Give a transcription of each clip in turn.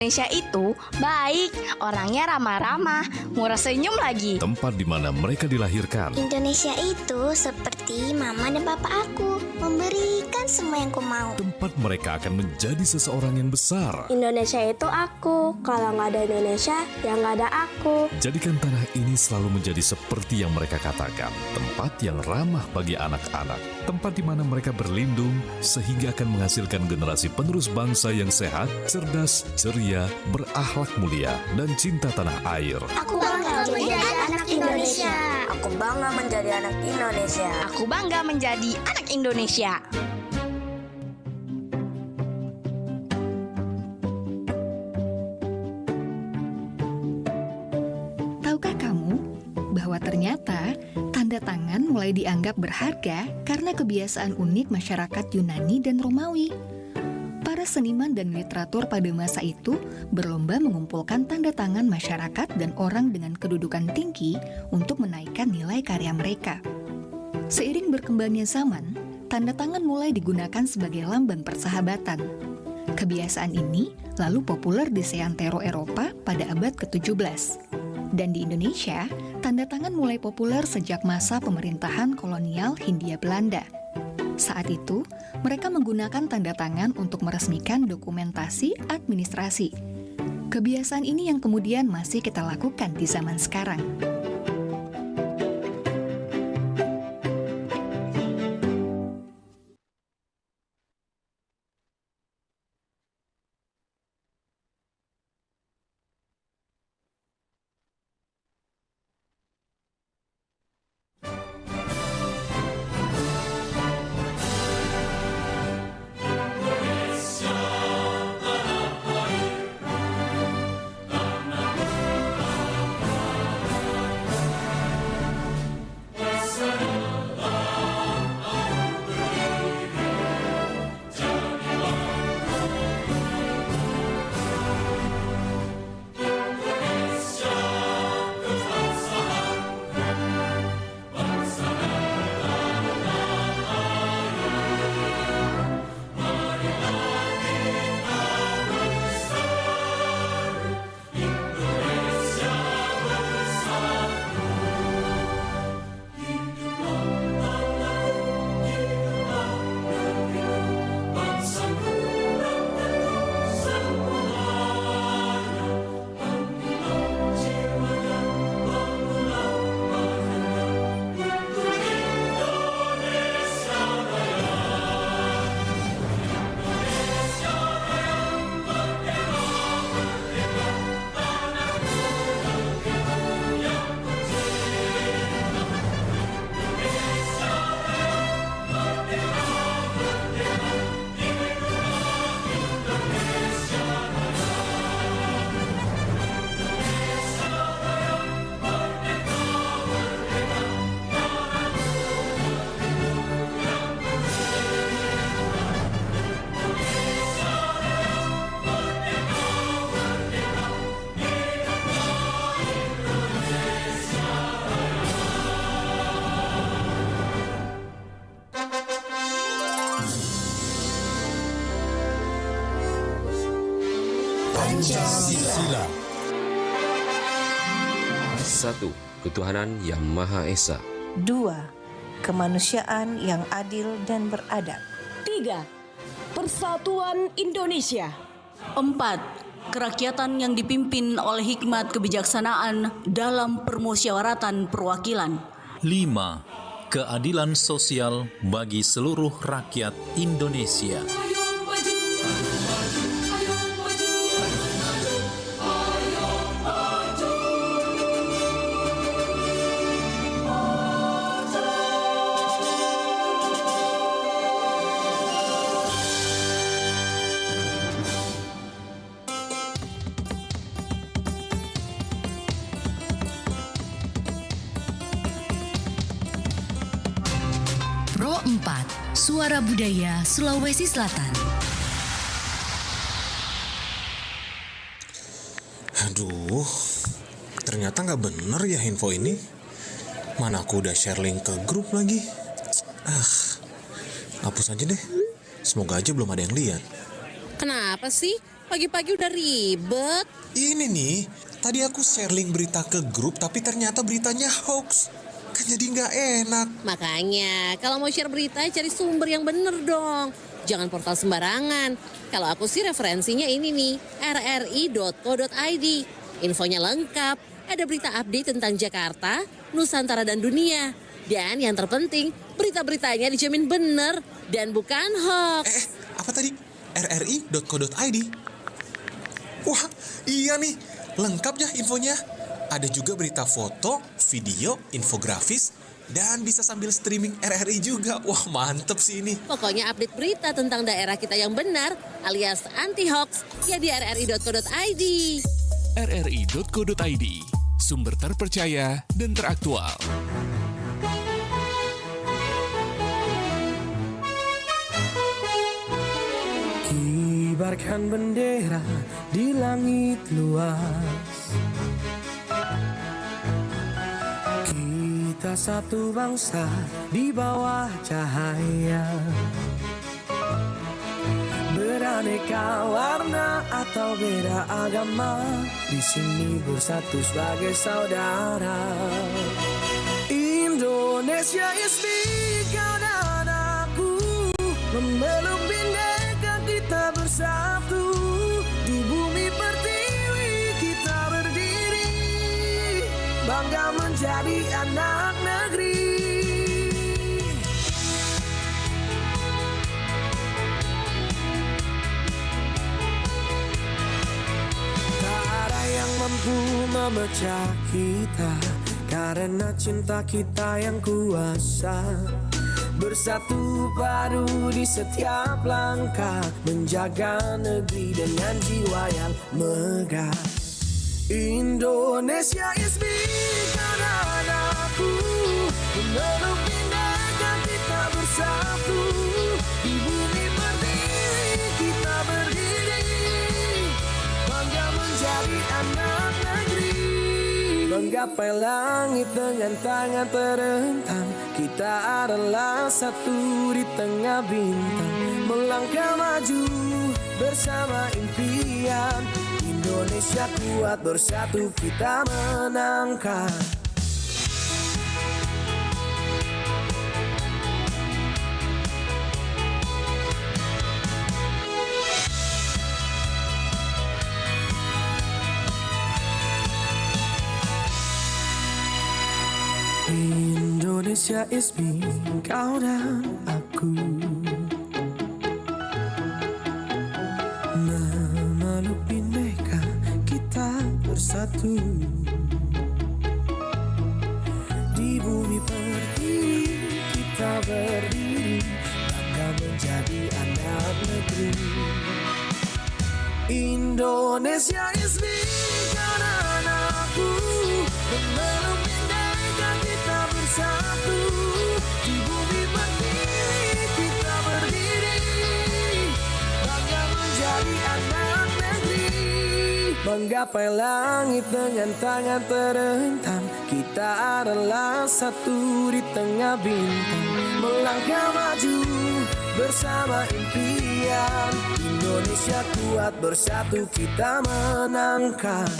Indonesia itu baik, orangnya ramah-ramah, murah senyum lagi. Tempat di mana mereka dilahirkan. Indonesia itu seperti mama dan papa aku, memberikan semua yang ku mau. Tempat mereka akan menjadi seseorang yang besar. Indonesia itu aku, kalau nggak ada Indonesia, ya nggak ada aku. Jadikan tanah ini selalu menjadi seperti yang mereka katakan. Tempat yang ramah bagi anak-anak. Tempat di mana mereka berlindung, sehingga akan menghasilkan generasi penerus bangsa yang sehat, cerdas, ceria, berakhlak mulia, dan cinta tanah air. Aku bangga menjadi anak Indonesia. Aku bangga menjadi anak Indonesia. Aku bangga menjadi anak Indonesia. Tahukah kamu bahwa ternyata tanda tangan mulai dianggap berharga karena kebiasaan unik masyarakat Yunani dan Romawi? Para seniman dan literatur pada masa itu berlomba mengumpulkan tanda tangan masyarakat dan orang dengan kedudukan tinggi untuk menaikkan nilai karya mereka. Seiring berkembangnya zaman, tanda tangan mulai digunakan sebagai lambang persahabatan. Kebiasaan ini lalu populer di seantero Eropa pada abad ke-17. Dan di Indonesia, tanda tangan mulai populer sejak masa pemerintahan kolonial Hindia Belanda. Saat itu, mereka menggunakan tanda tangan untuk meresmikan dokumentasi administrasi. Kebiasaan ini yang kemudian masih kita lakukan di zaman sekarang. Pancasila. 1. Ketuhanan yang Maha Esa. 2. Kemanusiaan yang adil dan beradab. 3. Persatuan Indonesia. 4. Kerakyatan yang dipimpin oleh hikmat kebijaksanaan dalam permusyawaratan perwakilan. 5. Keadilan sosial bagi seluruh rakyat Indonesia. Pro 4, Suara Budaya Sulawesi Selatan. Aduh, ternyata nggak bener ya info ini. Mana aku udah share link ke grup lagi. Hapus aja deh. Semoga aja belum ada yang lihat. Kenapa sih? Pagi-pagi udah ribet. Ini nih, tadi aku share link berita ke grup tapi ternyata beritanya hoax. Kan jadi nggak enak. Makanya kalau mau share berita cari sumber yang bener dong. Jangan portal sembarangan. Kalau aku sih referensinya ini nih, rri.co.id. Infonya lengkap, ada berita update tentang Jakarta, Nusantara dan dunia. Dan yang terpenting, berita-beritanya dijamin bener dan bukan hoax. Apa tadi? rri.co.id. Wah, iya nih, lengkap ya infonya. Ada juga berita foto, video, infografis, dan bisa sambil streaming RRI juga. Wah, mantep sih ini. Pokoknya update berita tentang daerah kita yang benar alias anti-hoax ya di rri.co.id. rri.co.id, sumber terpercaya dan teraktual. Kibarkan bendera di langit luas. Kita satu bangsa di bawah cahaya. Beraneka warna atau beda agama, di sini bersatu sebagai saudara. Indonesia is big, kau dan aku memeluk bindeka kita bersatu. Di bumi pertiwi kita berdiri, bangga menjadi anak negeri. Tak ada yang mampu memecah kita, karena cinta kita yang kuasa. Bersatu padu di setiap langkah, menjaga negeri dengan jiwa yang megah. Indonesia is big, kau dan aku memeluk bindeka kita bersatu. Di bumi pertiwi kita berdiri, bangga menjadi anak negeri. Menggapai langit dengan tangan terentang, kita adalah satu di tengah bintang. Melangkah maju bersama impian, Indonesia kuat bersatu kita menangkan. Indonesia is me, kau dan aku. Memeluk bindeka kita bersatu. Di bumi pertiwi kita berdiri, bangga menjadi anak negeri. Indonesia is me, kau dan aku. Memeluk bindeka kita bersatu. Di bumi pertiwi kita berdiri, bangga menjadi anak negeri. Menggapai langit dengan tangan terentang, kita adalah satu di tengah bintang. Melangkah maju bersama impian, Indonesia kuat bersatu kita menangkan.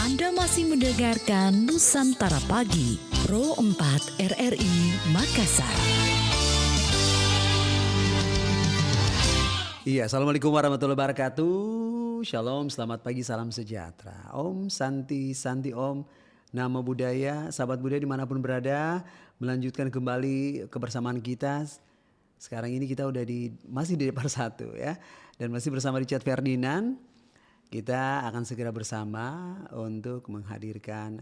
Anda masih mendengarkan Nusantara Pagi, Pro 4 RRI Makassar. Iya, Assalamualaikum warahmatullahi wabarakatuh. Shalom, selamat pagi, salam sejahtera. Om Santi, Santi Om, nama budaya, sahabat budaya dimanapun berada, melanjutkan kembali kebersamaan kita. Sekarang ini kita udah masih di part 1 ya. Dan masih bersama Richard Ferdinand. Kita akan segera bersama untuk menghadirkan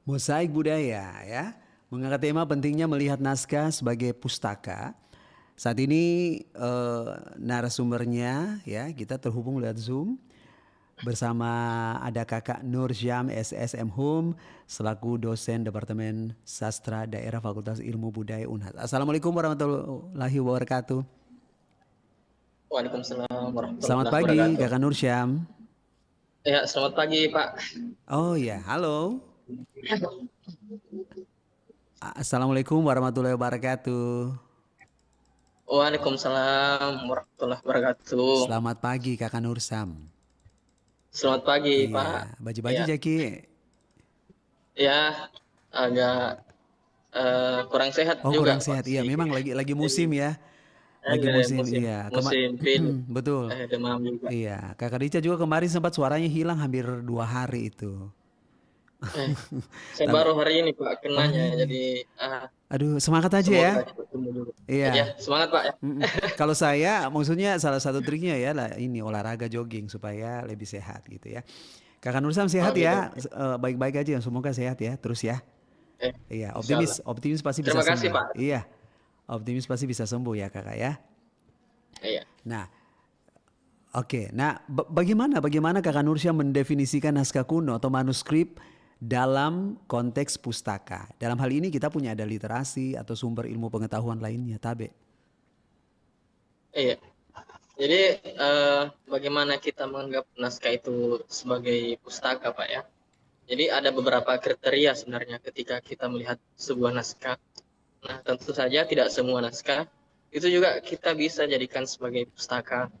Mosaik budaya ya, mengangkat tema pentingnya melihat naskah sebagai pustaka. Saat ini narasumbernya ya, kita terhubung lewat Zoom bersama ada Kakak Nur Syam SSM Hum selaku dosen Departemen Sastra Daerah Fakultas Ilmu Budaya Unhas. Assalamualaikum warahmatullahi wabarakatuh. Waalaikumsalam warahmatullahi Selamat pagi wabarakatuh. Kakak Nur Syam. Ya, selamat pagi Pak. Oh ya, halo. Assalamualaikum warahmatullahi wabarakatuh. Waalaikumsalam warahmatullahi wabarakatuh. Selamat pagi Kakak Nur Syam. Selamat pagi Iya, Pak. baju-baju Ya. Jaki. Ya, agak kurang sehat Oh, juga. kurang sehat. Iya, memang lagi musim ya. Lagi musim, iya. Musim flu. Betul. Demam juga. Iya, Kakak Rica juga kemarin sempat suaranya hilang hampir 2 hari itu. Saya baru hari ini Pak kenanya, jadi Aduh, semangat aja semoga ya. cepat sembuh dulu. Iya. Ya, semangat Pak. Kalau saya, maksudnya salah satu triknya ya lah ini olahraga jogging supaya lebih sehat gitu ya. Kakak Nur Syam sehat Oh, gitu. ya, baik-baik aja. Semoga sehat ya, terus ya. Iya, optimis pasti bisa Terima kasih, sembuh. Pak. Iya, optimis pasti bisa sembuh ya kakak ya. Iya. Nah, oke. Nah, bagaimana Kakak Nur Syam mendefinisikan naskah kuno atau manuskrip dalam konteks pustaka? Dalam hal ini kita punya ada literasi atau sumber ilmu pengetahuan lainnya, Tabe. Iya. Jadi bagaimana kita menganggap naskah itu sebagai pustaka, Pak ya? Jadi ada beberapa kriteria sebenarnya ketika kita melihat sebuah naskah. Nah, tentu saja tidak semua naskah itu juga kita bisa jadikan sebagai pustaka.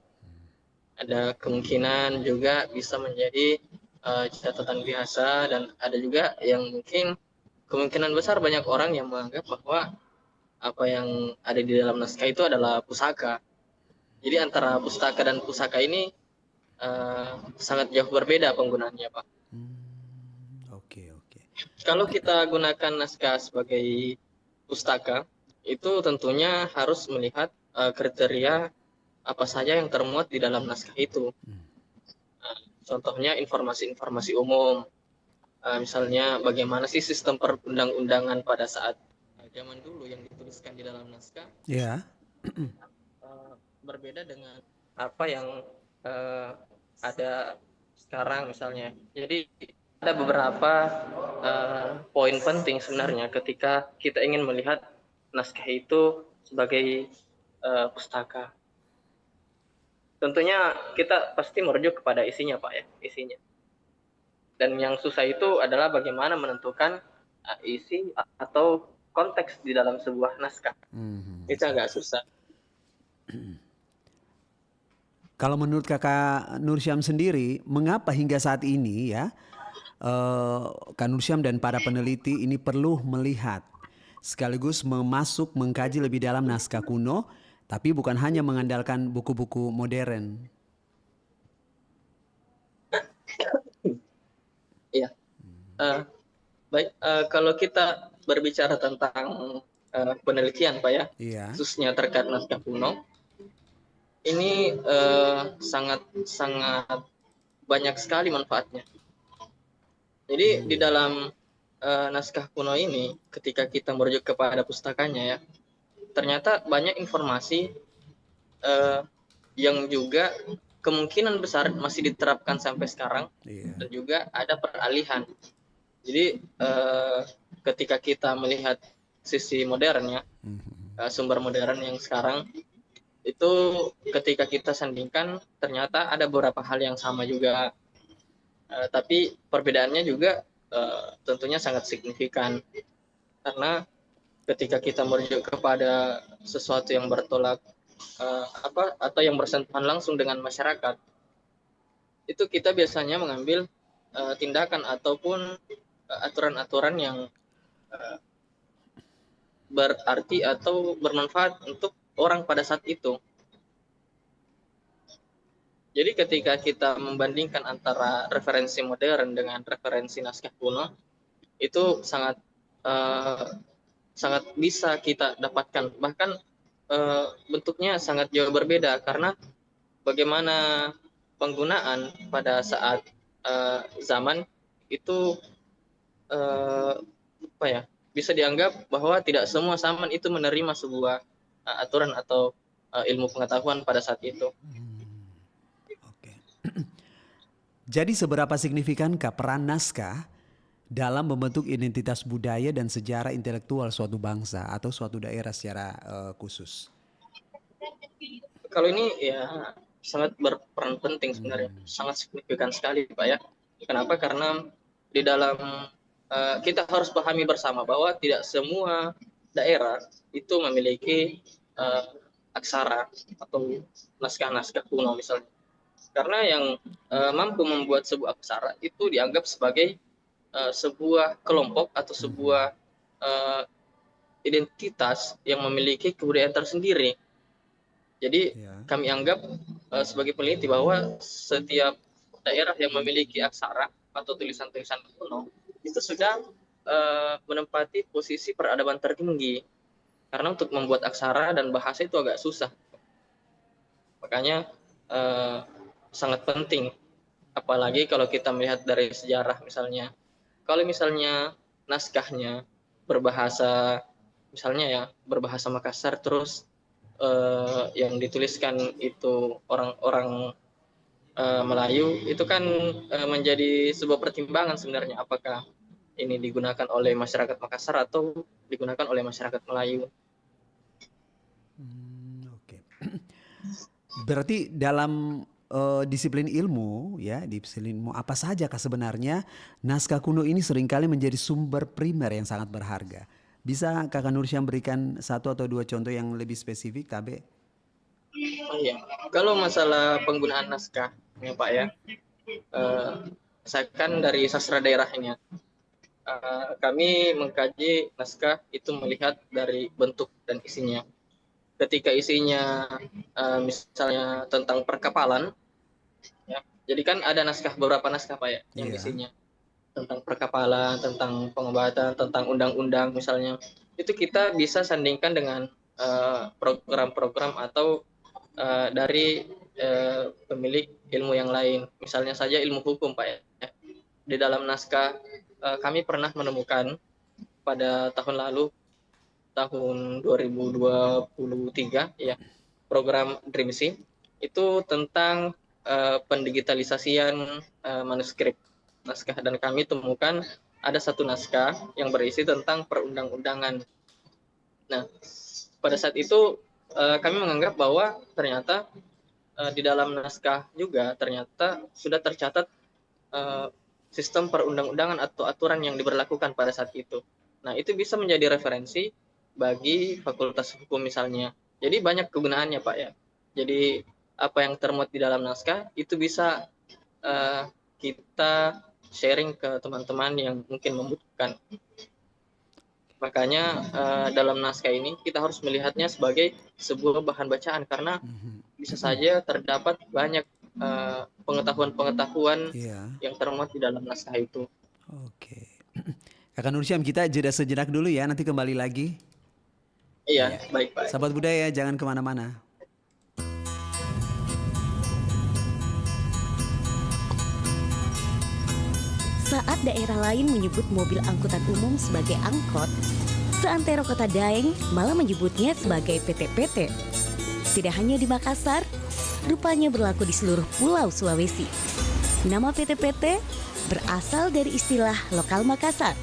Ada kemungkinan juga bisa menjadi catatan biasa, dan ada juga yang mungkin kemungkinan besar banyak orang yang menganggap bahwa apa yang ada di dalam naskah itu adalah pusaka. Jadi antara pustaka dan pusaka ini sangat jauh berbeda penggunaannya, Pak. Oke. Kalau kita gunakan naskah sebagai pustaka, itu tentunya harus melihat kriteria apa saja yang termuat di dalam naskah itu. Contohnya informasi-informasi umum, misalnya bagaimana sih sistem perundang-undangan pada saat zaman dulu yang dituliskan di dalam naskah. Ya. Berbeda dengan apa yang ada sekarang misalnya. Jadi ada beberapa poin penting sebenarnya ketika kita ingin melihat naskah itu sebagai pustaka. Tentunya kita pasti merujuk kepada isinya, Pak ya, isinya. Dan yang susah itu adalah bagaimana menentukan isi atau konteks di dalam sebuah naskah. Itu agak susah. Kalau menurut Kakak Nur Syam sendiri, mengapa hingga saat ini ya Kak Nur Syam dan para peneliti ini perlu melihat sekaligus mengkaji lebih dalam naskah kuno, tapi bukan hanya mengandalkan buku-buku modern? Iya. Baik, kalau kita berbicara tentang penelitian, Pak ya, khususnya terkait naskah kuno, ini sangat banyak sekali manfaatnya. Jadi di dalam naskah kuno ini, ketika kita merujuk kepada pustakanya ya, ternyata banyak informasi yang juga kemungkinan besar masih diterapkan sampai sekarang, dan juga ada peralihan. Jadi ketika kita melihat sisi modernnya, sumber modern yang sekarang, itu ketika kita sandingkan ternyata ada beberapa hal yang sama juga, tapi perbedaannya juga tentunya sangat signifikan, karena ketika kita merujuk kepada sesuatu yang bertolak atau yang bersentuhan langsung dengan masyarakat, itu kita biasanya mengambil tindakan ataupun aturan-aturan yang berarti atau bermanfaat untuk orang pada saat itu. Jadi ketika kita membandingkan antara referensi modern dengan referensi naskah kuno, itu sangat bisa kita dapatkan. Bahkan bentuknya sangat jauh berbeda, karena bagaimana penggunaan pada saat zaman itu bisa dianggap bahwa tidak semua Saman itu menerima sebuah aturan atau ilmu pengetahuan pada saat itu. Jadi seberapa signifikankah peran naskah dalam membentuk identitas budaya dan sejarah intelektual suatu bangsa atau suatu daerah secara khusus? Kalau ini ya sangat berperan penting sebenarnya, sangat signifikan sekali Pak ya. Kenapa? Karena di dalam kita harus pahami bersama bahwa tidak semua daerah itu memiliki aksara atau naskah-naskah kuno misalnya. Karena yang mampu membuat sebuah aksara itu dianggap sebagai sebuah kelompok atau sebuah identitas yang memiliki kebudayaan tersendiri. Jadi kami anggap sebagai peneliti bahwa setiap daerah yang memiliki aksara atau tulisan-tulisan kuno itu sudah menempati posisi peradaban tertinggi. Karena untuk membuat aksara dan bahasa itu agak susah. Makanya sangat penting, apalagi kalau kita melihat dari sejarah misalnya. Kalau misalnya naskahnya berbahasa, misalnya ya berbahasa Makassar, terus yang dituliskan itu orang-orang Melayu, itu kan menjadi sebuah pertimbangan sebenarnya, apakah ini digunakan oleh masyarakat Makassar atau digunakan oleh masyarakat Melayu. Berarti dalam disiplin ilmu, ya, disiplin ilmu apa saja kah sebenarnya naskah kuno ini seringkali menjadi sumber primer yang sangat berharga? Bisa Kakak Nursyam berikan 1 atau 2 contoh yang lebih spesifik, Tabe? Oh iya, kalau masalah penggunaan naskah, ya Pak ya, misalkan dari sastra daerahnya, kami mengkaji naskah itu melihat dari bentuk dan isinya. Ketika isinya misalnya tentang perkapalan, ya, jadi kan ada beberapa naskah Pak ya, yang isinya tentang perkapalan, tentang pengobatan, tentang undang-undang misalnya, itu kita bisa sandingkan dengan program-program atau dari pemilik ilmu yang lain, misalnya saja ilmu hukum Pak ya. Di dalam naskah kami pernah menemukan pada tahun lalu, tahun 2023 ya, program Dreamsy itu tentang pendigitalisasian manuskrip naskah, dan kami temukan ada 1 naskah yang berisi tentang perundang-undangan. Nah, pada saat itu kami menganggap bahwa ternyata di dalam naskah juga ternyata sudah tercatat sistem perundang-undangan atau aturan yang diberlakukan pada saat itu. Nah, itu bisa menjadi referensi bagi fakultas hukum misalnya. Jadi banyak kegunaannya Pak ya. Jadi apa yang termuat di dalam naskah itu bisa kita sharing ke teman-teman yang mungkin membutuhkan. Makanya dalam naskah ini kita harus melihatnya sebagai sebuah bahan bacaan, karena bisa saja terdapat banyak pengetahuan-pengetahuan yang termuat di dalam naskah itu. Oke. Kakak Nursyam, kita jeda sejenak dulu ya, nanti kembali lagi. Iya, baik Pak. Sahabat budaya, jangan kemana-mana. Saat daerah lain menyebut mobil angkutan umum sebagai angkot, seantero Kota Daeng malah menyebutnya sebagai PT-PT. Tidak hanya di Makassar, rupanya berlaku di seluruh pulau Sulawesi. Nama PT-PT berasal dari istilah lokal Makassar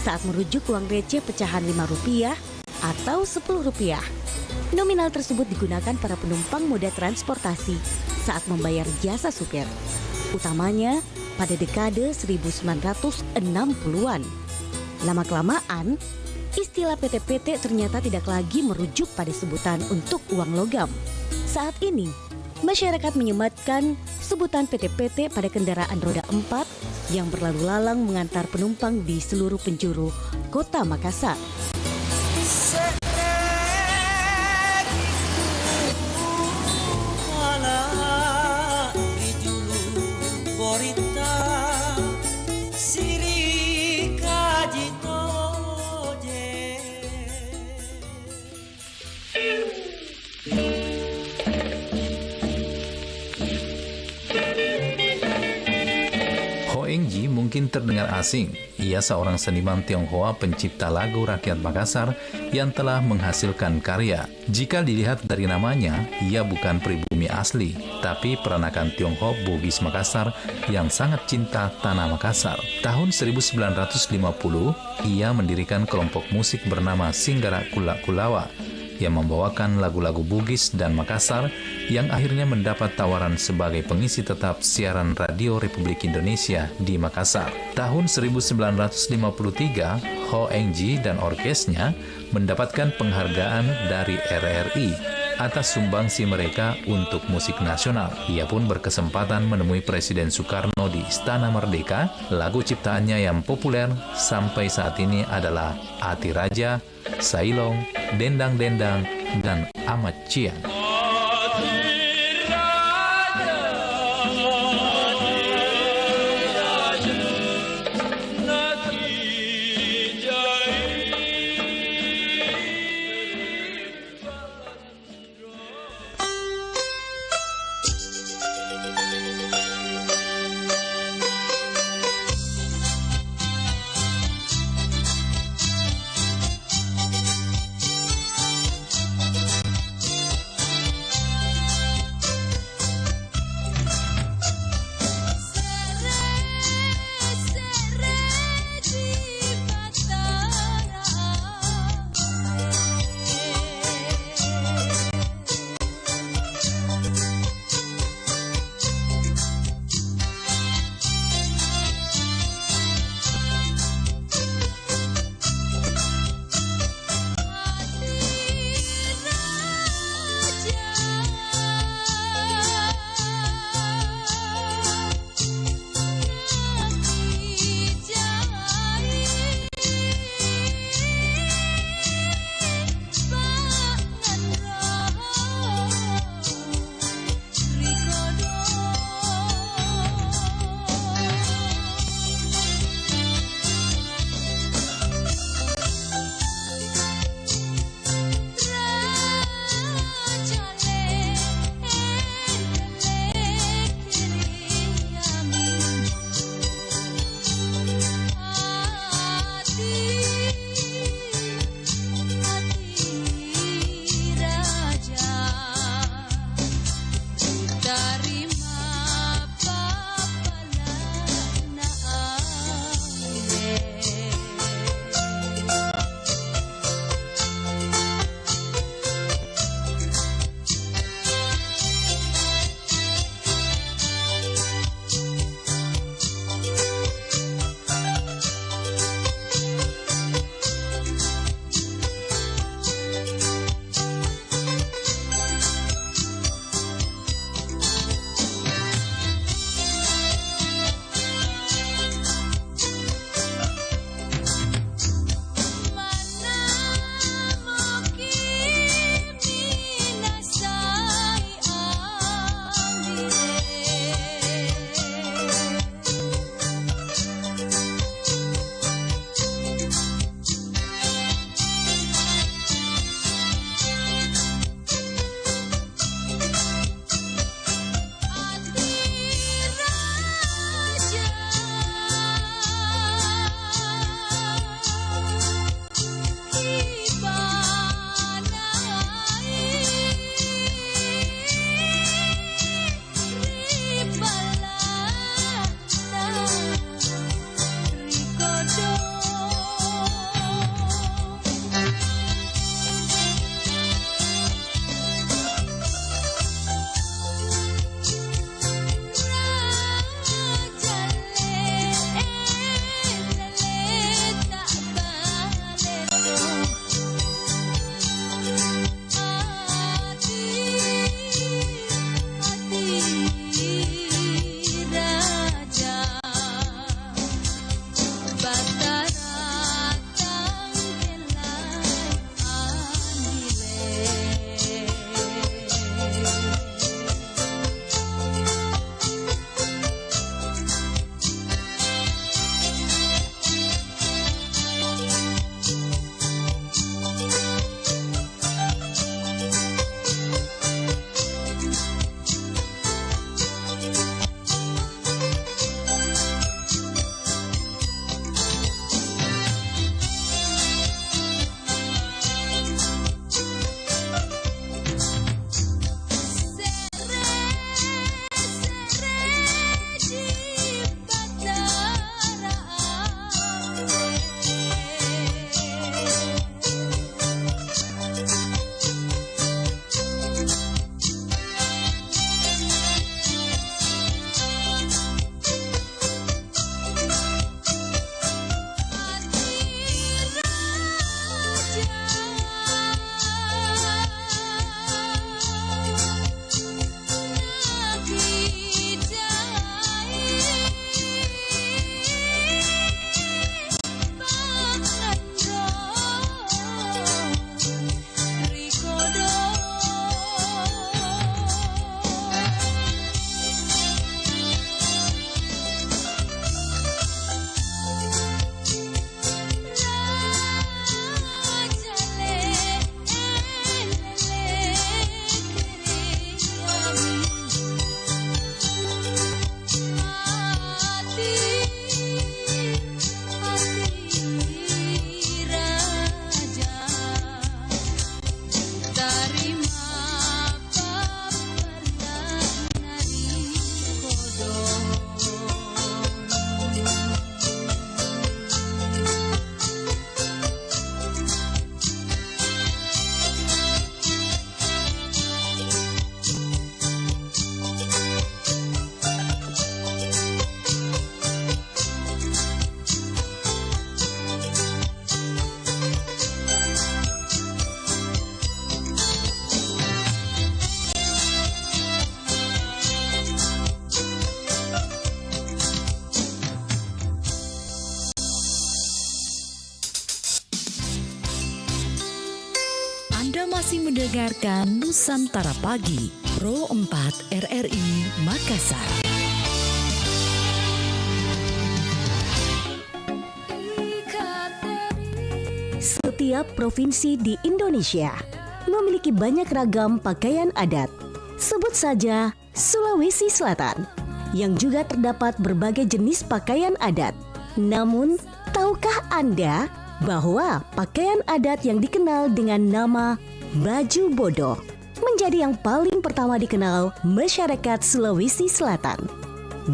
saat merujuk uang receh pecahan Rp5 atau Rp10. Nominal tersebut digunakan para penumpang moda transportasi saat membayar jasa supir, utamanya pada dekade 1960-an. Lama-kelamaan, istilah PT-PT ternyata tidak lagi merujuk pada sebutan untuk uang logam. Saat ini, masyarakat menyematkan sebutan PT-PT pada kendaraan roda 4 yang berlalu lalang mengantar penumpang di seluruh penjuru Kota Makassar. Eng Ji mungkin terdengar asing. Ia seorang seniman Tionghoa pencipta lagu rakyat Makassar yang telah menghasilkan karya. Jika dilihat dari namanya, ia bukan pribumi asli, tapi peranakan Tionghoa Bugis Makassar yang sangat cinta tanah Makassar. Tahun 1950, ia mendirikan kelompok musik bernama Singgara Kulak Kulawa yang membawakan lagu-lagu Bugis dan Makassar yang akhirnya mendapat tawaran sebagai pengisi tetap siaran radio Republik Indonesia di Makassar. Tahun 1953, Ho Eng Ji dan orkesnya mendapatkan penghargaan dari RRI atas sumbangsi mereka untuk musik nasional. Ia pun berkesempatan menemui Presiden Soekarno di Istana Merdeka. Lagu ciptaannya yang populer sampai saat ini adalah Ati Raja, Sailong, Dendang-Dendang, dan Amat Cian. masih mendengarkan Nusantara Pagi, Pro 4 RRI Makassar. Setiap provinsi di Indonesia memiliki banyak ragam pakaian adat. Sebut saja Sulawesi Selatan, yang juga terdapat berbagai jenis pakaian adat. Namun, tahukah Anda bahwa pakaian adat yang dikenal dengan nama baju bodo menjadi yang paling pertama dikenal masyarakat Sulawesi Selatan?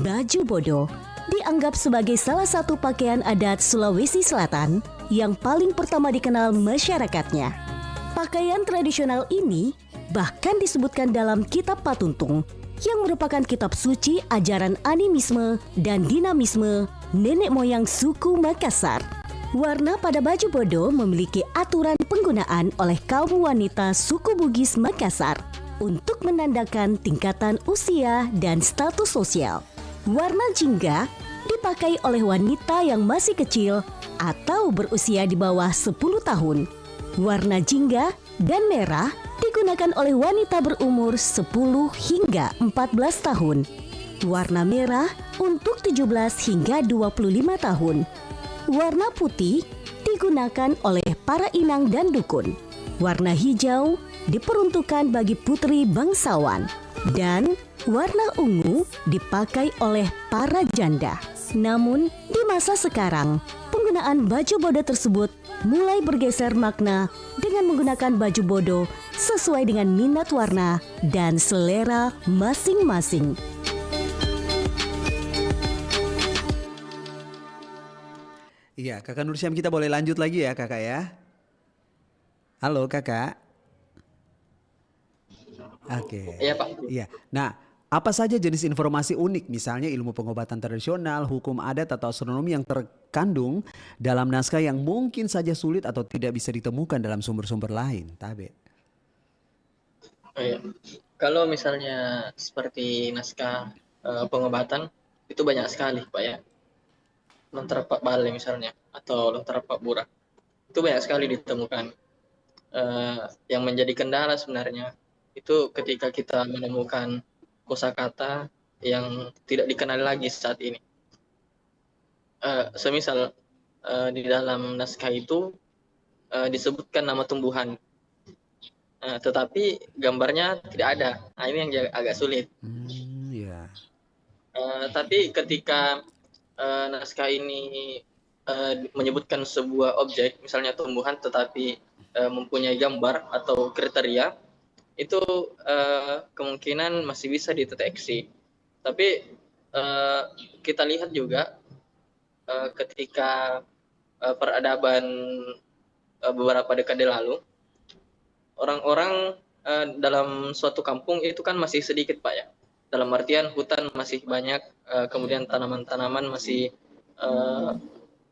Baju bodo dianggap sebagai salah satu pakaian adat Sulawesi Selatan yang paling pertama dikenal masyarakatnya. Pakaian tradisional ini bahkan disebutkan dalam Kitab Patuntung yang merupakan kitab suci ajaran animisme dan dinamisme nenek moyang suku Makassar. Warna pada baju bodo memiliki aturan penggunaan oleh kaum wanita suku Bugis Makassar untuk menandakan tingkatan usia dan status sosial. Warna jingga dipakai oleh wanita yang masih kecil atau berusia di bawah 10 tahun. Warna jingga dan merah digunakan oleh wanita berumur 10 hingga 14 tahun. Warna merah untuk 17 hingga 25 tahun. Warna putih digunakan oleh para inang dan dukun. Warna hijau diperuntukkan bagi putri bangsawan. Dan warna ungu dipakai oleh para janda. Namun, di masa sekarang, penggunaan baju bodo tersebut mulai bergeser makna dengan menggunakan baju bodo sesuai dengan minat warna dan selera masing-masing. Iya, Kakak Nursyam, kita boleh lanjut lagi ya Kakak ya. Halo Kakak. Oke. Iya Pak. Iya. Nah, apa saja jenis informasi unik, misalnya ilmu pengobatan tradisional, hukum adat atau astronomi yang terkandung dalam naskah yang mungkin saja sulit atau tidak bisa ditemukan dalam sumber-sumber lain, Tabe? Oh, iya. Kalau misalnya seperti naskah pengobatan itu banyak sekali Pak ya. Lontara Pak Bale misalnya atau Lontara Pak Burak itu banyak sekali ditemukan. Yang menjadi kendala sebenarnya itu ketika kita menemukan kosakata yang tidak dikenal lagi saat ini. Semisal di dalam naskah itu disebutkan nama tumbuhan, tetapi gambarnya tidak ada. Nah, ini yang agak sulit. Tapi ketika naskah ini menyebutkan sebuah objek, misalnya tumbuhan, tetapi mempunyai gambar atau kriteria, itu kemungkinan masih bisa dideteksi. Tapi kita lihat juga ketika peradaban beberapa dekade lalu, orang-orang dalam suatu kampung itu kan masih sedikit Pak ya. Dalam artian hutan masih banyak, kemudian tanaman-tanaman masih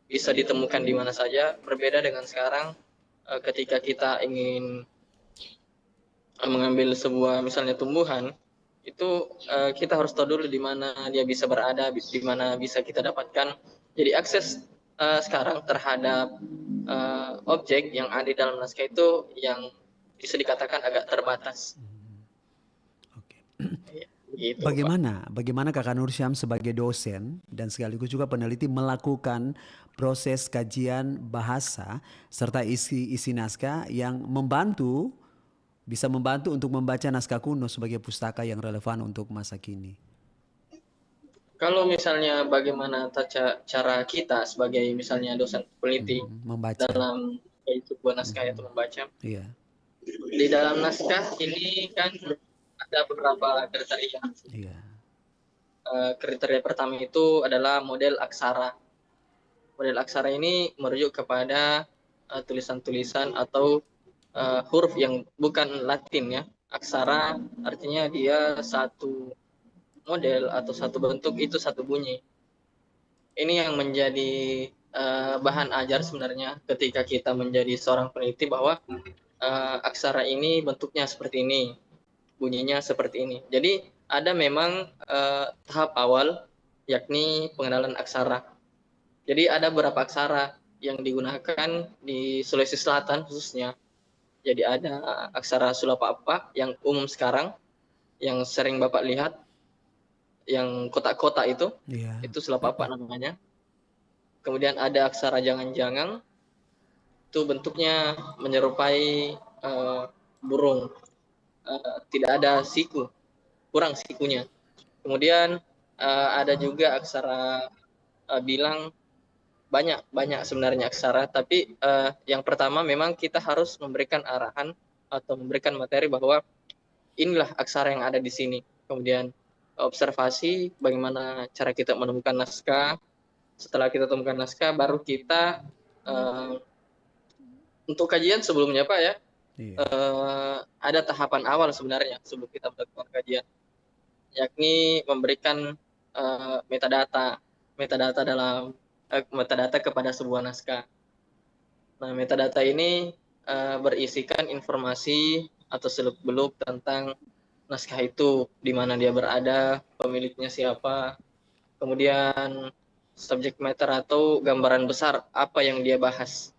bisa ditemukan di mana saja. Berbeda dengan sekarang ketika kita ingin mengambil sebuah misalnya tumbuhan, itu kita harus tahu dulu di mana dia bisa berada, di mana bisa kita dapatkan. Jadi akses sekarang terhadap objek yang ada di dalam naskah itu yang bisa dikatakan agak terbatas. Gitu, Bagaimana Kakak Nursyam sebagai dosen dan sekaligus juga peneliti melakukan proses kajian bahasa serta isi naskah yang bisa membantu untuk membaca naskah kuno sebagai pustaka yang relevan untuk masa kini? Kalau misalnya bagaimana cara kita sebagai misalnya dosen peneliti membaca dalam sebuah naskah itu membaca. Iya. Di dalam naskah ini kan ada beberapa kriteria. Iya. Kriteria pertama itu adalah model aksara. Model aksara ini merujuk kepada tulisan-tulisan atau huruf yang bukan Latin ya. Aksara artinya dia satu model atau satu bentuk, itu satu bunyi. Ini yang menjadi bahan ajar sebenarnya ketika kita menjadi seorang peneliti, bahwa aksara ini bentuknya seperti ini, bunyinya seperti ini. Jadi ada memang tahap awal, yakni pengenalan aksara. Jadi ada beberapa aksara yang digunakan di Sulawesi Selatan khususnya. Jadi ada aksara Sulapapa yang umum sekarang, yang sering Bapak lihat, yang kotak-kotak itu Sulapapa namanya. Kemudian ada aksara jangan-jangan, itu bentuknya menyerupai burung, tidak ada siku, kurang sikunya. Kemudian ada juga aksara bilang, banyak sebenarnya aksara, tapi yang pertama memang kita harus memberikan arahan atau memberikan materi bahwa inilah aksara yang ada di sini. Kemudian observasi bagaimana cara kita menemukan naskah. Setelah kita temukan naskah, baru kita untuk kajian sebelumnya Pak ya, ada tahapan awal sebenarnya sebelum kita melakukan kajian, yakni memberikan metadata kepada sebuah naskah. Nah, metadata ini berisikan informasi atau seluk-beluk tentang naskah itu, di mana dia berada, pemiliknya siapa, kemudian subject matter atau gambaran besar apa yang dia bahas.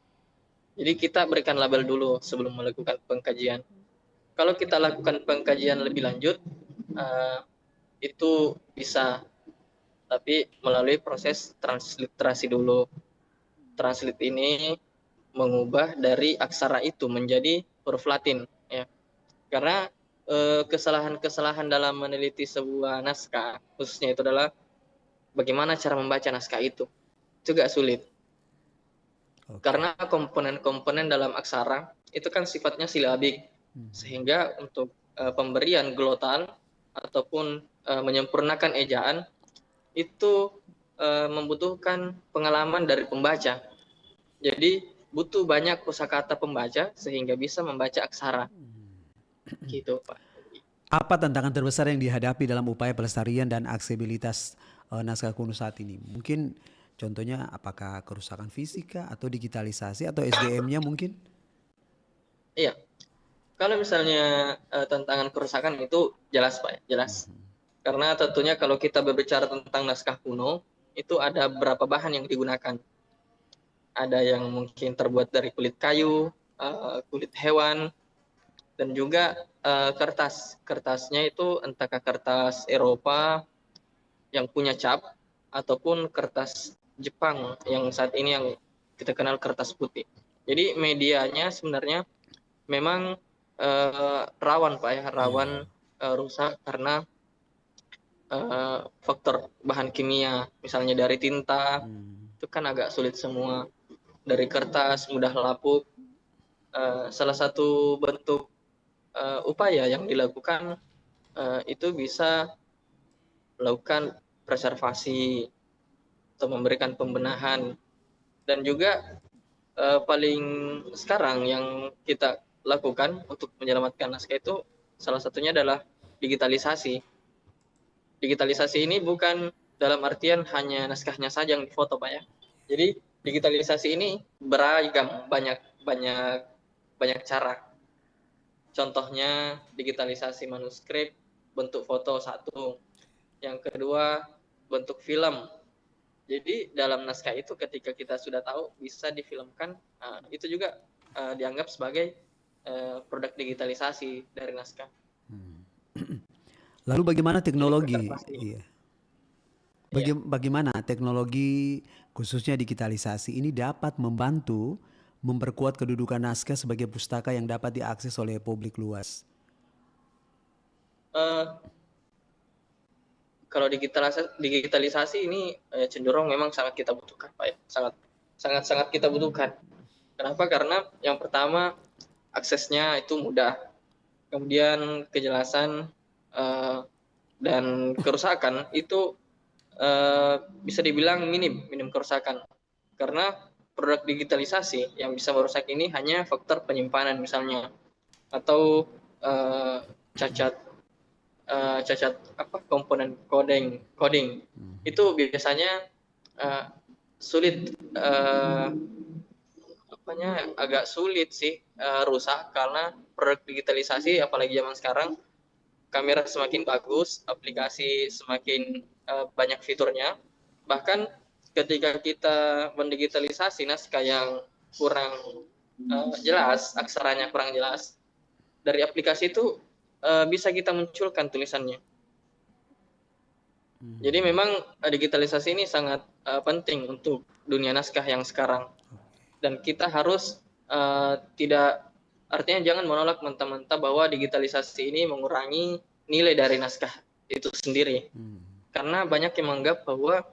Jadi kita berikan label dulu sebelum melakukan pengkajian. Kalau kita lakukan pengkajian lebih lanjut, itu bisa, tapi melalui proses transliterasi dulu. Translate ini mengubah dari aksara itu menjadi huruf Latin, ya. Karena kesalahan-kesalahan dalam meneliti sebuah naskah, khususnya itu adalah bagaimana cara membaca naskah itu agak sulit. Karena komponen-komponen dalam aksara itu kan sifatnya silabik, sehingga untuk pemberian glotal ataupun menyempurnakan ejaan itu membutuhkan pengalaman dari pembaca. Jadi butuh banyak kosakata pembaca sehingga bisa membaca aksara. Gitu, Pak. Apa tantangan terbesar yang dihadapi dalam upaya pelestarian dan aksesibilitas naskah kuno saat ini? Mungkin contohnya apakah kerusakan fisika atau digitalisasi atau SDM-nya mungkin? Iya. Kalau misalnya tantangan kerusakan itu jelas Pak, jelas. Karena tentunya kalau kita berbicara tentang naskah kuno, itu ada beberapa bahan yang digunakan. Ada yang mungkin terbuat dari kulit kayu, kulit hewan, dan juga kertas. Kertasnya itu entah kertas Eropa yang punya cap, ataupun kertas Jepang yang saat ini yang kita kenal kertas putih. Jadi medianya sebenarnya memang rawan Pak ya, rawan rusak karena faktor bahan kimia, misalnya dari tinta, itu kan agak sulit semua. Dari kertas mudah lapuk. Salah satu bentuk upaya yang dilakukan itu bisa melakukan preservasi atau memberikan pembenahan. Dan juga paling sekarang yang kita lakukan untuk menyelamatkan naskah itu salah satunya adalah digitalisasi. Digitalisasi ini bukan dalam artian hanya naskahnya saja yang difoto Pak ya. Jadi digitalisasi ini beragam, banyak cara. Contohnya digitalisasi manuskrip, bentuk foto satu. Yang kedua bentuk film. Jadi dalam naskah itu ketika kita sudah tahu bisa difilmkan, itu juga dianggap sebagai produk digitalisasi dari naskah. Lalu bagaimana teknologi? Iya. Bagaimana teknologi khususnya digitalisasi ini dapat membantu memperkuat kedudukan naskah sebagai pustaka yang dapat diakses oleh publik luas? Kalau digitalisasi ini cenderung memang sangat kita butuhkan Pak ya. Sangat kita butuhkan. Kenapa? Karena yang pertama aksesnya itu mudah. Kemudian kejelasan dan kerusakan itu bisa dibilang minim kerusakan. Karena produk digitalisasi yang bisa merusak ini hanya faktor penyimpanan misalnya, atau cacat komponen coding itu biasanya sulit, agak sulit sih rusak karena produk digitalisasi, apalagi zaman sekarang kamera semakin bagus, aplikasi semakin banyak fiturnya. Bahkan ketika kita mendigitalisasi naskah yang kurang jelas, aksaranya kurang jelas, dari aplikasi itu bisa kita munculkan tulisannya. Jadi memang digitalisasi ini sangat penting untuk dunia naskah yang sekarang. Dan kita harus tidak, artinya jangan menolak mentah-mentah bahwa digitalisasi ini mengurangi nilai dari naskah itu sendiri. Karena banyak yang menganggap bahwa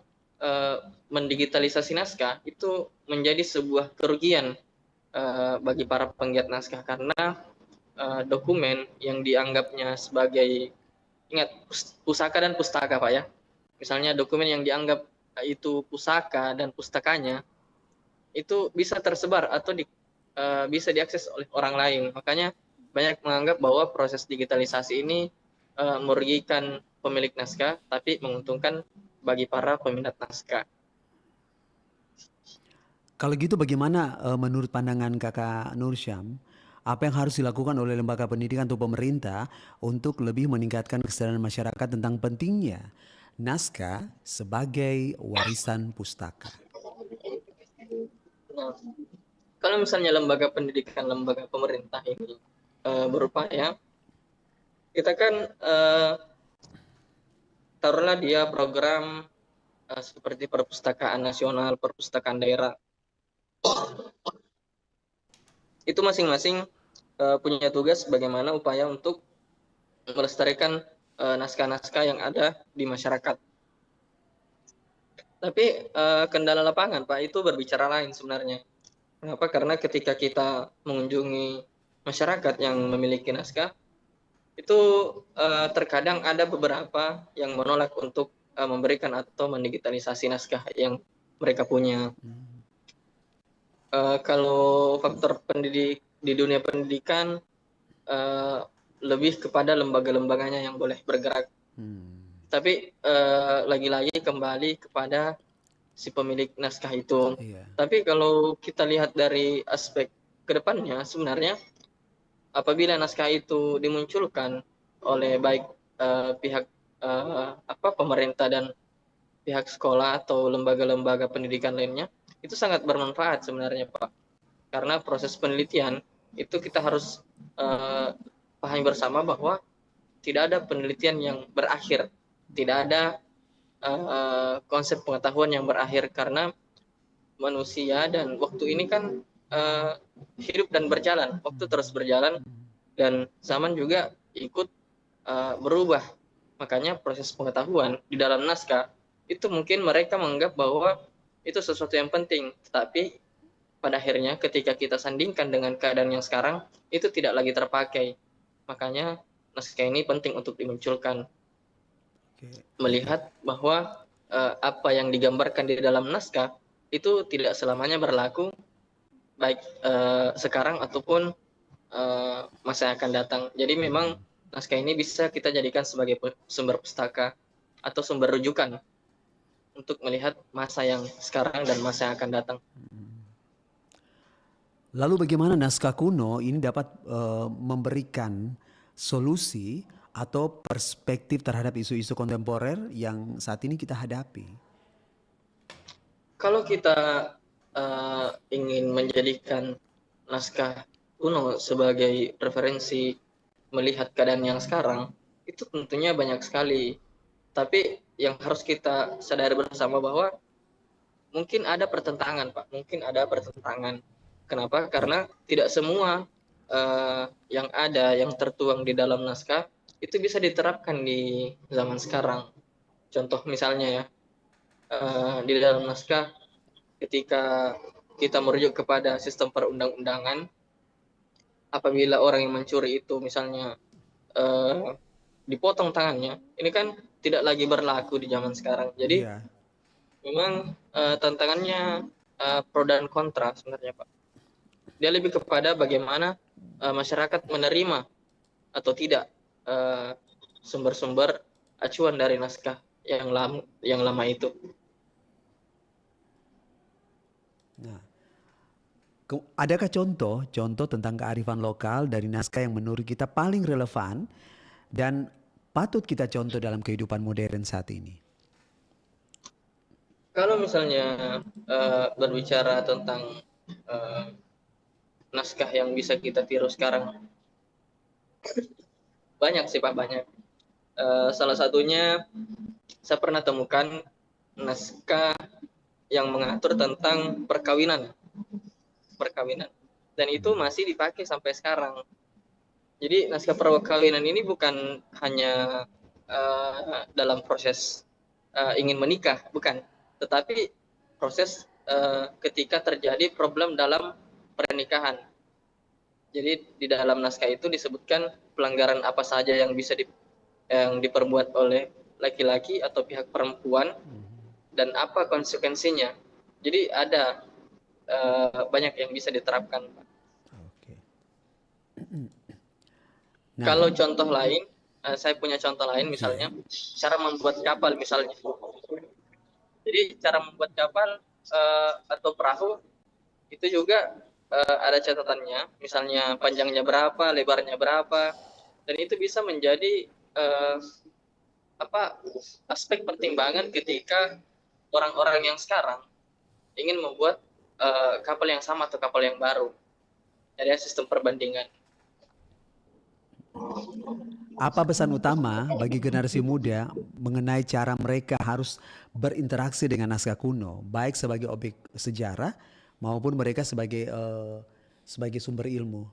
mendigitalisasi naskah itu menjadi sebuah kerugian bagi para penggiat naskah, karena dokumen yang dianggapnya sebagai, ingat, pusaka dan pustaka Pak ya. Misalnya dokumen yang dianggap itu pusaka dan pustakanya itu bisa tersebar atau bisa diakses oleh orang lain. Makanya banyak menganggap bahwa proses digitalisasi ini merugikan pemilik naskah, tapi menguntungkan bagi para peminat naskah. Kalau gitu bagaimana menurut pandangan Kakak Nursyam, apa yang harus dilakukan oleh lembaga pendidikan atau pemerintah untuk lebih meningkatkan kesadaran masyarakat tentang pentingnya naskah sebagai warisan pustaka? Nah, kalau misalnya lembaga pendidikan, lembaga pemerintah ini berupaya, kita kan taruhlah dia program seperti perpustakaan nasional, perpustakaan daerah, itu masing-masing punya tugas bagaimana upaya untuk melestarikan naskah-naskah yang ada di masyarakat. Tapi kendala lapangan Pak itu berbicara lain sebenarnya. Kenapa? Karena ketika kita mengunjungi masyarakat yang memiliki naskah, itu terkadang ada beberapa yang menolak untuk memberikan atau mendigitalisasi naskah yang mereka punya. Kalau faktor pendidik di dunia pendidikan lebih kepada lembaga-lembaganya yang boleh bergerak. Tapi lagi-lagi kembali kepada si pemilik naskah itu. Tapi kalau kita lihat dari aspek kedepannya, sebenarnya apabila naskah itu dimunculkan oleh baik pihak pemerintah dan pihak sekolah atau lembaga-lembaga pendidikan lainnya, itu sangat bermanfaat sebenarnya Pak. Karena proses penelitian itu kita harus pahami bersama bahwa tidak ada penelitian yang berakhir, tidak ada konsep pengetahuan yang berakhir, karena manusia dan waktu ini kan hidup dan berjalan, waktu terus berjalan dan zaman juga ikut berubah. Makanya proses pengetahuan di dalam naskah itu mungkin mereka menganggap bahwa itu sesuatu yang penting, tetapi pada akhirnya ketika kita sandingkan dengan keadaan yang sekarang, itu tidak lagi terpakai. Makanya naskah ini penting untuk dimunculkan. Melihat bahwa apa yang digambarkan di dalam naskah itu tidak selamanya berlaku, baik sekarang ataupun masa yang akan datang. Jadi memang naskah ini bisa kita jadikan sebagai sumber pustaka atau sumber rujukan untuk melihat masa yang sekarang dan masa yang akan datang. Lalu bagaimana naskah kuno ini dapat memberikan solusi atau perspektif terhadap isu-isu kontemporer yang saat ini kita hadapi? Kalau kita ingin menjadikan naskah kuno sebagai referensi melihat keadaan yang sekarang, itu tentunya banyak sekali. Tapi yang harus kita sadari bersama bahwa mungkin ada pertentangan Pak, mungkin ada pertentangan. Kenapa? Karena tidak semua yang ada, yang tertuang di dalam naskah itu bisa diterapkan di zaman sekarang. Contoh misalnya ya, di dalam naskah ketika kita merujuk kepada sistem perundang-undangan, apabila orang yang mencuri itu misalnya dipotong tangannya, ini kan tidak lagi berlaku di zaman sekarang. Jadi memang tantangannya pro dan kontra sebenarnya Pak. Dia lebih kepada bagaimana masyarakat menerima atau tidak sumber-sumber acuan dari naskah yang lama itu. Nah, adakah contoh tentang kearifan lokal dari naskah yang menurut kita paling relevan dan patut kita contoh dalam kehidupan modern saat ini? Kalau misalnya berbicara tentang naskah yang bisa kita tiru sekarang? Banyak sih Pak, banyak. Salah satunya saya pernah temukan naskah yang mengatur tentang perkawinan, dan itu masih dipakai sampai sekarang. Jadi naskah perkawinan ini bukan hanya dalam proses ingin menikah, bukan, tetapi proses ketika terjadi problem dalam pernikahan. Jadi di dalam naskah itu disebutkan pelanggaran apa saja yang bisa yang diperbuat oleh laki-laki atau pihak perempuan dan apa konsekuensinya. Jadi ada banyak yang bisa diterapkan. Kalau contoh lain, saya punya contoh lain misalnya cara membuat kapal misalnya. Jadi cara membuat kapal atau perahu itu juga ada catatannya, misalnya panjangnya berapa, lebarnya berapa, dan itu bisa menjadi aspek pertimbangan ketika orang-orang yang sekarang ingin membuat kapal yang sama atau kapal yang baru. Ada sistem perbandingan. Apa pesan utama bagi generasi muda mengenai cara mereka harus berinteraksi dengan naskah kuno, baik sebagai objek sejarah maupun mereka sebagai sumber ilmu?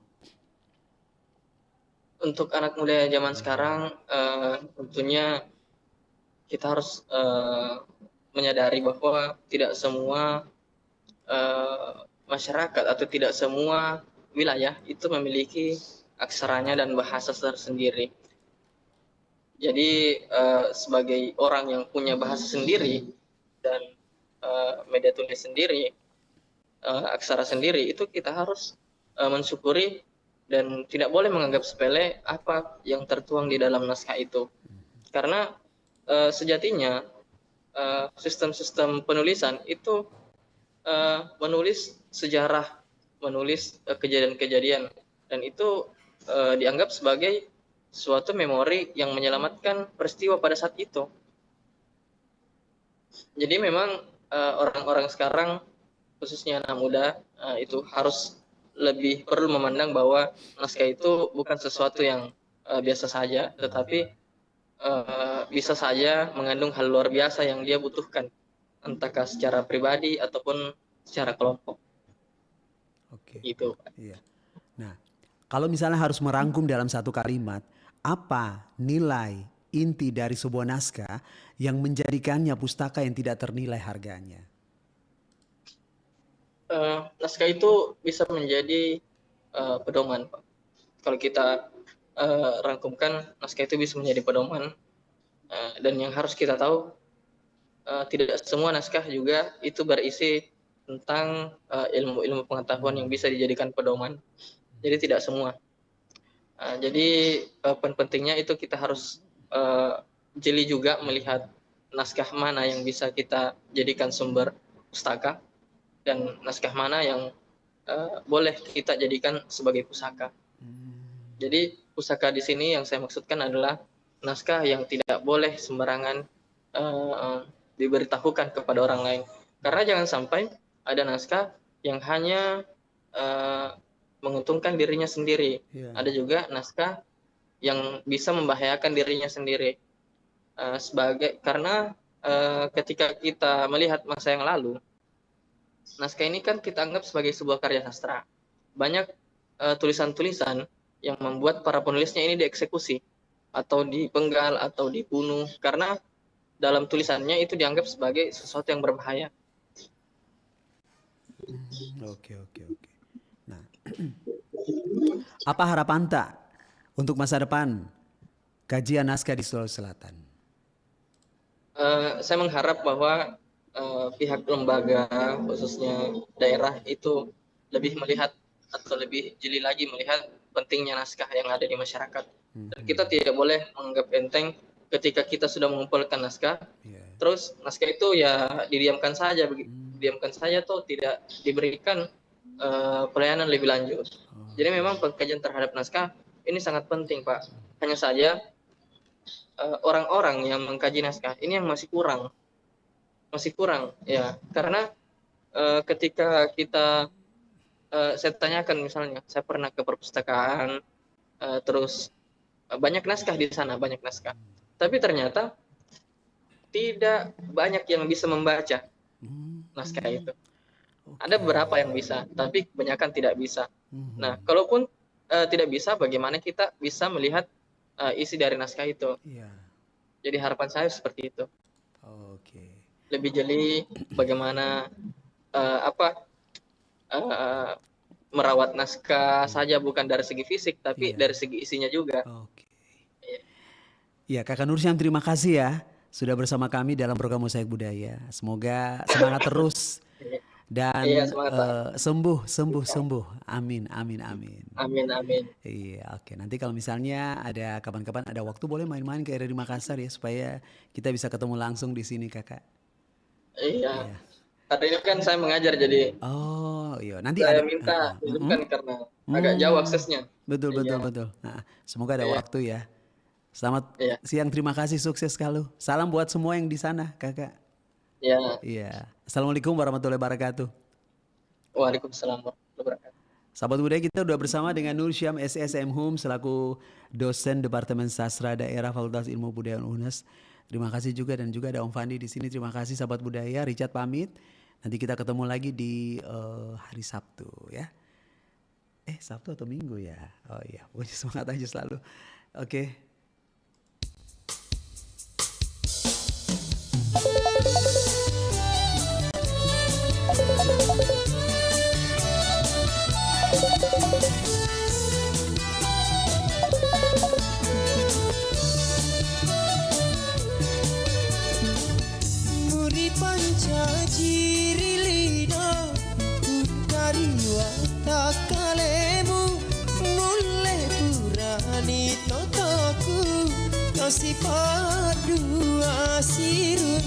Untuk anak muda zaman sekarang, tentunya kita harus menyadari bahwa tidak semua masyarakat atau tidak semua wilayah itu memiliki aksaranya dan bahasa tersendiri. Jadi sebagai orang yang punya bahasa sendiri dan media tulis sendiri, aksara sendiri, itu kita harus mensyukuri dan tidak boleh menganggap sepele apa yang tertuang di dalam naskah itu. Karena sejatinya sistem-sistem penulisan itu menulis sejarah, menulis kejadian-kejadian, dan itu dianggap sebagai suatu memori yang menyelamatkan peristiwa pada saat itu. Jadi memang orang-orang sekarang, khususnya anak muda, itu harus lebih perlu memandang bahwa naskah itu bukan sesuatu yang biasa saja, tetapi bisa saja mengandung hal luar biasa yang dia butuhkan, entahkah secara pribadi ataupun secara kelompok. Oke. Gitu. Iya. Nah, kalau misalnya harus merangkum dalam satu kalimat, apa nilai inti dari sebuah naskah yang menjadikannya pustaka yang tidak ternilai harganya? Naskah itu bisa menjadi pedoman, Pak. Kalau kita rangkumkan, naskah itu bisa menjadi pedoman, dan yang harus kita tahu, tidak semua naskah juga itu berisi tentang ilmu-ilmu pengetahuan yang bisa dijadikan pedoman. Jadi tidak semua. Jadi pentingnya itu kita harus jeli juga melihat naskah mana yang bisa kita jadikan sumber pustaka dan naskah mana yang boleh kita jadikan sebagai pusaka. Jadi pusaka di sini yang saya maksudkan adalah naskah yang tidak boleh sembarangan diberitahukan kepada orang lain. Karena jangan sampai ada naskah yang hanya menguntungkan dirinya sendiri. Ada juga naskah yang bisa membahayakan dirinya sendiri. Karena ketika kita melihat masa yang lalu, naskah ini kan kita anggap sebagai sebuah karya sastra. Banyak tulisan-tulisan yang membuat para penulisnya ini dieksekusi atau dipenggal atau dibunuh karena dalam tulisannya itu dianggap sebagai sesuatu yang berbahaya. Oke. Nah, apa harapan tak untuk masa depan kajian naskah di Sulawesi Selatan? Saya mengharap bahwa pihak lembaga, khususnya daerah, itu lebih melihat atau lebih jeli lagi melihat pentingnya naskah yang ada di masyarakat. Dan kita tidak boleh menganggap enteng ketika kita sudah mengumpulkan naskah, terus naskah itu ya didiamkan saja atau tidak diberikan pelayanan lebih lanjut. Jadi memang pengkajian terhadap naskah ini sangat penting, Pak. Hanya saja orang-orang yang mengkaji naskah ini yang masih kurang ya, karena ketika kita saya tanyakan misalnya, saya pernah ke perpustakaan, terus banyak naskah di sana, banyak naskah. Tapi ternyata tidak banyak yang bisa membaca naskah itu. Ada beberapa yang bisa, tapi kebanyakan tidak bisa. Nah, kalaupun tidak bisa, bagaimana kita bisa melihat isi dari naskah itu? Jadi harapan saya seperti itu. Lebih jeli bagaimana merawat naskah saja, bukan dari segi fisik, tapi dari segi isinya juga. Ya, Kakak Nursyam, terima kasih ya sudah bersama kami dalam program Mosaik Budaya. Semoga semangat terus dan sembuh. Amin. Iya, oke. Nanti kalau misalnya ada kapan-kapan ada waktu, boleh main-main ke RRI Makassar ya, supaya kita bisa ketemu langsung di sini, Kakak. Iya. Karena ini kan saya mengajar, jadi nanti saya minta itu kan karena agak jauh aksesnya. Betul. Nah, semoga ada waktu ya. Selamat siang, terima kasih, sukses kalau. Salam buat semua yang di sana, Kakak. Iya. Assalamualaikum warahmatullahi wabarakatuh. Waalaikumsalam warahmatullahi wabarakatuh. Sahabat budaya, kita udah bersama dengan Nursyam SSM Hum selaku dosen Departemen Sastra Daerah Fakultas Ilmu Budaya UNES. Terima kasih juga, dan juga ada Om Fandi di sini. Terima kasih sahabat budaya. Richard pamit. Nanti kita ketemu lagi di hari Sabtu ya. Sabtu atau Minggu ya? Oh iya, pokoknya semangat aja selalu. Oke. Muri panca jirilina utari watakalemu mulle purani totoku kasih padu asiruntu.